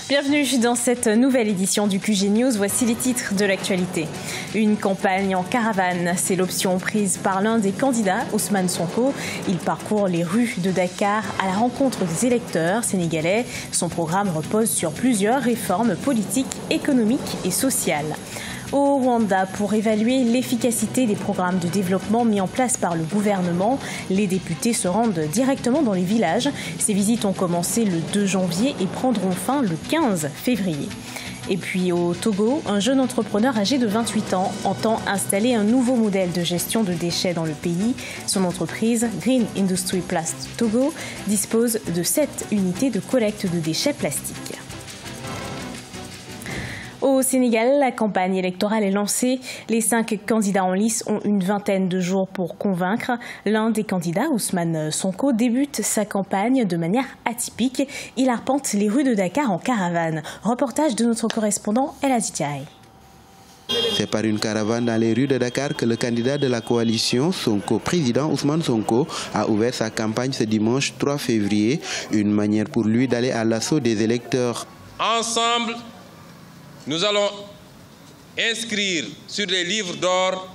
Bienvenue dans cette nouvelle édition du QG News. Voici les titres de l'actualité. Une campagne en caravane, c'est l'option prise par l'un des candidats, Ousmane Sonko. Il parcourt les rues de Dakar à la rencontre des électeurs sénégalais. Son programme repose sur plusieurs réformes politiques, économiques et sociales. Au Rwanda, pour évaluer l'efficacité des programmes de développement mis en place par le gouvernement, les députés se rendent directement dans les villages. Ces visites ont commencé le 2 janvier et prendront fin le 15 février. Et puis au Togo, un jeune entrepreneur âgé de 28 ans entend installer un nouveau modèle de gestion de déchets dans le pays. Son entreprise, Green Industry Plast Togo, dispose de 7 unités de collecte de déchets plastiques. Au Sénégal, la campagne électorale est lancée. Les 5 candidats en lice ont une vingtaine de jours pour convaincre. L'un des candidats, Ousmane Sonko, débute sa campagne de manière atypique. Il arpente les rues de Dakar en caravane. Reportage de notre correspondant El Adjai. C'est par une caravane dans les rues de Dakar que le candidat de la coalition Sonko, président Ousmane Sonko, a ouvert sa campagne ce dimanche 3 février. Une manière pour lui d'aller à l'assaut des électeurs. Ensemble, nous allons inscrire sur les livres d'or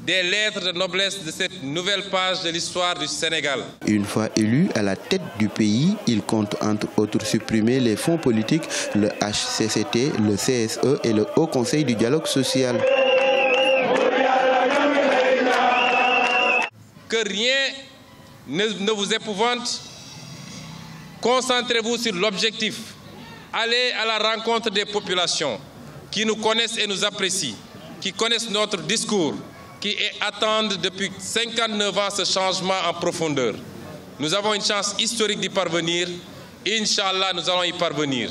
des lettres de noblesse de cette nouvelle page de l'histoire du Sénégal. Une fois élu à la tête du pays, il compte entre autres supprimer les fonds politiques, le HCCT, le CSE et le Haut Conseil du dialogue social. Que rien ne vous épouvante, concentrez-vous sur l'objectif. Allez à la rencontre des populations qui nous connaissent et nous apprécient, qui connaissent notre discours, qui attendent depuis 59 ans ce changement en profondeur. Nous avons une chance historique d'y parvenir. Inch'Allah, nous allons y parvenir.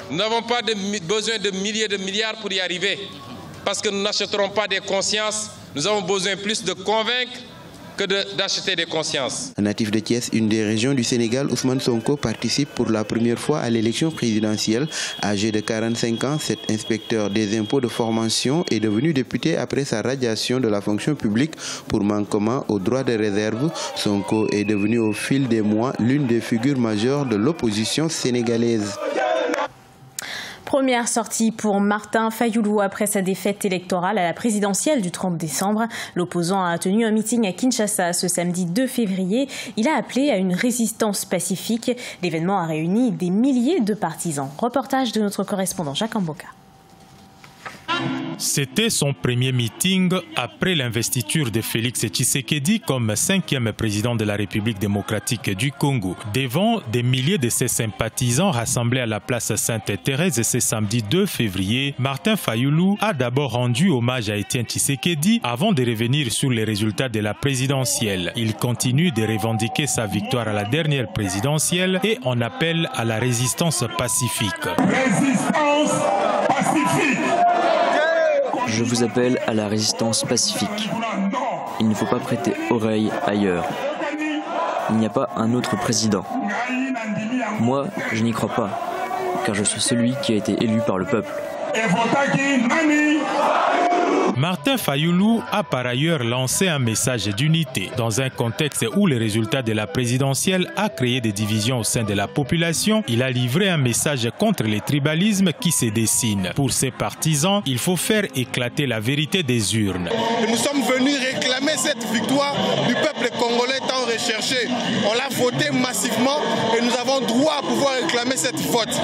Nous n'avons pas besoin de milliers de milliards pour y arriver, parce que nous n'achèterons pas des consciences. Nous avons besoin plus de convaincre que d'acheter des consciences. Natif de Thiès, une des régions du Sénégal, Ousmane Sonko participe pour la première fois à l'élection présidentielle. Âgé de 45 ans, cet inspecteur des impôts de formation est devenu député après sa radiation de la fonction publique pour manquement aux droits de réserve. Sonko est devenu au fil des mois l'une des figures majeures de l'opposition sénégalaise. Première sortie pour Martin Fayoulou après sa défaite électorale à la présidentielle du 30 décembre. L'opposant a tenu un meeting à Kinshasa ce samedi 2 février. Il a appelé à une résistance pacifique. L'événement a réuni des milliers de partisans. Reportage de notre correspondant Jacques Amboka. C'était son premier meeting après l'investiture de Félix Tshisekedi comme 5e président de la République démocratique du Congo. Devant des milliers de ses sympathisants rassemblés à la place Sainte-Thérèse ce samedi 2 février, Martin Fayoulou a d'abord rendu hommage à Étienne Tshisekedi avant de revenir sur les résultats de la présidentielle. Il continue de revendiquer sa victoire à la dernière présidentielle et en appelle à la résistance pacifique. Résistance pacifique! Je vous appelle à la résistance pacifique. Il ne faut pas prêter oreille ailleurs. Il n'y a pas un autre président. Moi, je n'y crois pas, car je suis celui qui a été élu par le peuple. Martin Fayoulou a par ailleurs lancé un message d'unité. Dans un contexte où le résultat de la présidentielle a créé des divisions au sein de la population, il a livré un message contre les tribalismes qui se dessinent. Pour ses partisans, il faut faire éclater la vérité des urnes. Nous sommes venus réclamer cette victoire du peuple congolais tant recherché. On l'a voté massivement et nous avons droit à pouvoir réclamer ces votes.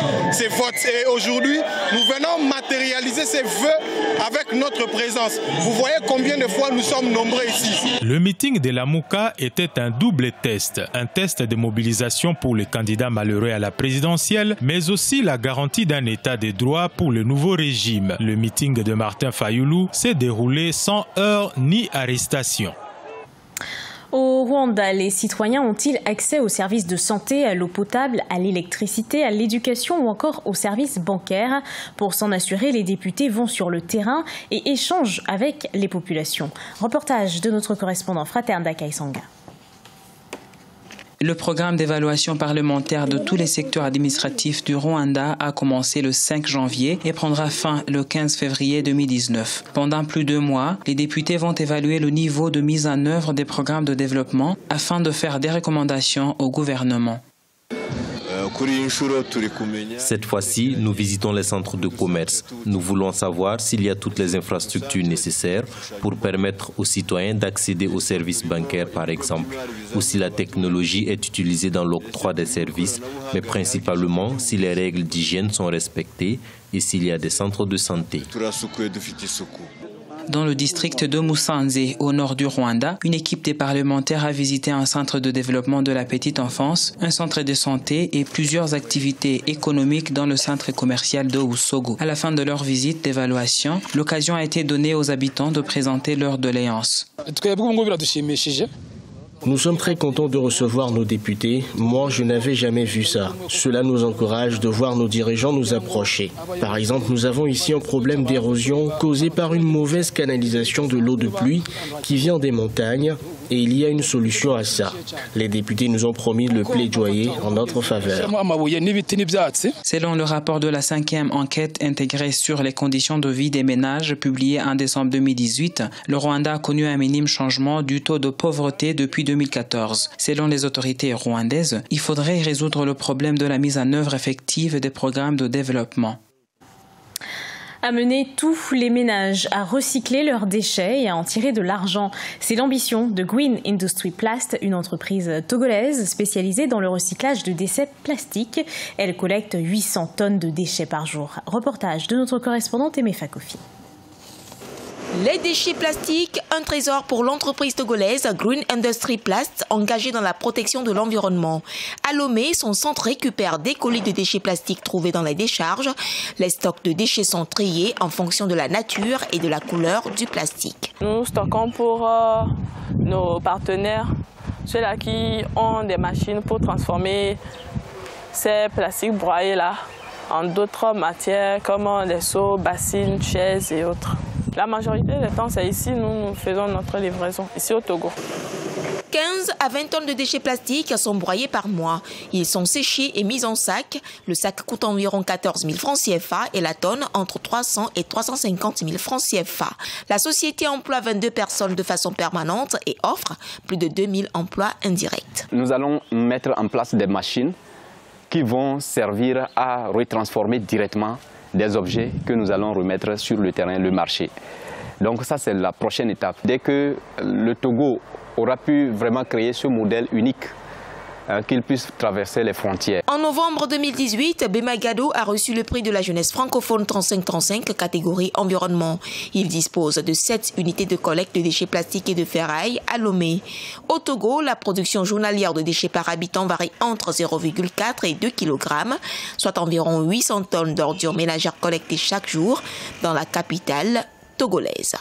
Et aujourd'hui, nous venons matérialiser ces vœux avec notre présence. Vous voyez combien de fois nous sommes nombreux ici. Le meeting de la Mouka était un double test. Un test de mobilisation pour les candidats malheureux à la présidentielle, mais aussi la garantie d'un état de droit pour le nouveau régime. Le meeting de Martin Fayoulou s'est déroulé sans heurts ni arrestation. Au Rwanda, les citoyens ont-ils accès aux services de santé, à l'eau potable, à l'électricité, à l'éducation ou encore aux services bancaires? Pour s'en assurer, les députés vont sur le terrain et échangent avec les populations. Reportage de notre correspondant Fraterne Dakaïsanga. Le programme d'évaluation parlementaire de tous les secteurs administratifs du Rwanda a commencé le 5 janvier et prendra fin le 15 février 2019. Pendant plus de 2 mois, les députés vont évaluer le niveau de mise en œuvre des programmes de développement afin de faire des recommandations au gouvernement. Cette fois-ci, nous visitons les centres de commerce. Nous voulons savoir s'il y a toutes les infrastructures nécessaires pour permettre aux citoyens d'accéder aux services bancaires, par exemple, ou si la technologie est utilisée dans l'octroi des services, mais principalement si les règles d'hygiène sont respectées et s'il y a des centres de santé. Dans le district de Musanze, au nord du Rwanda, une équipe des parlementaires a visité un centre de développement de la petite enfance, un centre de santé et plusieurs activités économiques dans le centre commercial de Usogo. À la fin de leur visite d'évaluation, l'occasion a été donnée aux habitants de présenter leurs doléances. Nous sommes très contents de recevoir nos députés. Moi, je n'avais jamais vu ça. Cela nous encourage de voir nos dirigeants nous approcher. Par exemple, nous avons ici un problème d'érosion causé par une mauvaise canalisation de l'eau de pluie qui vient des montagnes et il y a une solution à ça. Les députés nous ont promis de le plaidoyer en notre faveur. Selon le rapport de la 5e enquête intégrée sur les conditions de vie des ménages publié en décembre 2018, le Rwanda a connu un minime changement du taux de pauvreté depuis 2014. Selon les autorités rwandaises, il faudrait résoudre le problème de la mise en œuvre effective des programmes de développement. Amener tous les ménages à recycler leurs déchets et à en tirer de l'argent. C'est l'ambition de Green Industry Plast, une entreprise togolaise spécialisée dans le recyclage de déchets plastiques. Elle collecte 800 tonnes de déchets par jour. Reportage de notre correspondante Aimé Fakofi. Les déchets plastiques, un trésor pour l'entreprise togolaise Green Industry Plast, engagée dans la protection de l'environnement. À Lomé, son centre récupère des colis de déchets plastiques trouvés dans les décharges. Les stocks de déchets sont triés en fonction de la nature et de la couleur du plastique. Nous stockons pour nos partenaires, ceux-là qui ont des machines pour transformer ces plastiques broyés-là en d'autres matières comme les seaux, bassines, chaises et autres. La majorité du temps, c'est ici, nous faisons notre livraison, ici au Togo. 15 à 20 tonnes de déchets plastiques sont broyés par mois. Ils sont séchés et mis en sac. Le sac coûte environ 14 000 francs CFA et la tonne entre 300 et 350 000 francs CFA. La société emploie 22 personnes de façon permanente et offre plus de 2000 emplois indirects. Nous allons mettre en place des machines qui vont servir à retransformer directement des objets que nous allons remettre sur le terrain, le marché. Donc ça, c'est la prochaine étape. Dès que le Togo aura pu vraiment créer ce modèle unique, qu'il puisse traverser les frontières. En novembre 2018, Bema Gado a reçu le prix de la jeunesse francophone 3535 catégorie environnement. Il dispose de 7 unités de collecte de déchets plastiques et de ferraille à Lomé. Au Togo, la production journalière de déchets par habitant varie entre 0,4 et 2 kg, soit environ 800 tonnes d'ordures ménagères collectées chaque jour dans la capitale togolaise.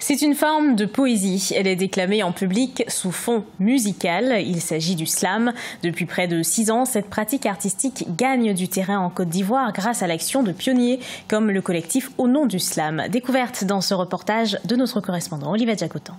C'est une forme de poésie. Elle est déclamée en public sous fond musical. Il s'agit du slam. Depuis près de 6 ans, cette pratique artistique gagne du terrain en Côte d'Ivoire grâce à l'action de pionniers comme le collectif Au nom du slam. Découverte dans ce reportage de notre correspondant Olivier Jacotan.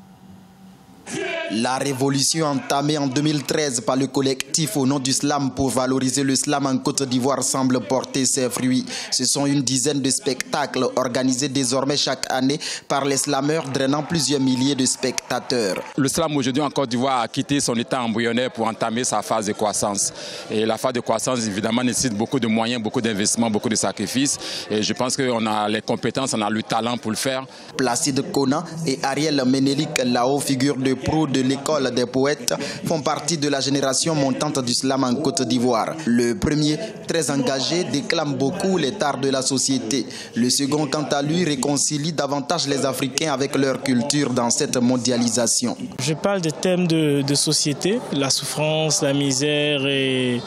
La révolution entamée en 2013 par le collectif Au nom du slam pour valoriser le slam en Côte d'Ivoire semble porter ses fruits. Ce sont une dizaine de spectacles organisés désormais chaque année par les slameurs drainant plusieurs milliers de spectateurs. Le slam aujourd'hui en Côte d'Ivoire a quitté son état embryonnaire pour entamer sa phase de croissance. Et la phase de croissance évidemment nécessite beaucoup de moyens, beaucoup d'investissements, beaucoup de sacrifices. Et je pense qu'on a les compétences, on a le talent pour le faire. Placide Kona et Ariel Ménélique Lao, figure de proue de l'école des poètes, font partie de la génération montante du slam en Côte d'Ivoire. Le premier, très engagé, déclame beaucoup les tares de la société. Le second, quant à lui, réconcilie davantage les Africains avec leur culture dans cette mondialisation. Je parle des thèmes de société, la souffrance, la misère et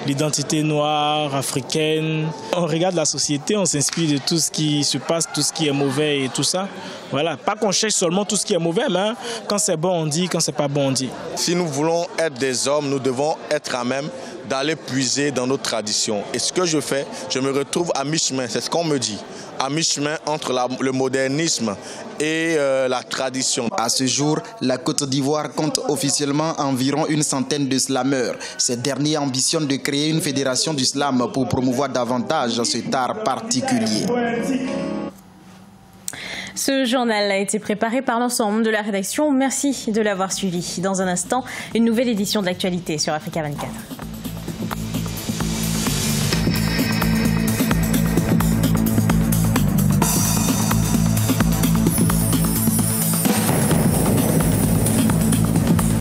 l'identité noire, africaine. On regarde la société, on s'inspire de tout ce qui se passe, tout ce qui est mauvais et tout ça. Voilà, pas qu'on cherche seulement tout ce qui est mauvais, mais quand c'est bon on dit, quand c'est pas bon on dit. Si nous voulons être des hommes, nous devons être à même d'aller puiser dans nos traditions. Et ce que je fais, je me retrouve à mi-chemin, c'est ce qu'on me dit, à mi-chemin entre le modernisme et la tradition. À ce jour, la Côte d'Ivoire compte officiellement environ une centaine de slameurs. Ces derniers ambitionnent de créer une fédération du slam pour promouvoir davantage cet art particulier. Ce journal a été préparé par l'ensemble de la rédaction. Merci de l'avoir suivi. Dans un instant, une nouvelle édition de l'actualité sur Africa 24.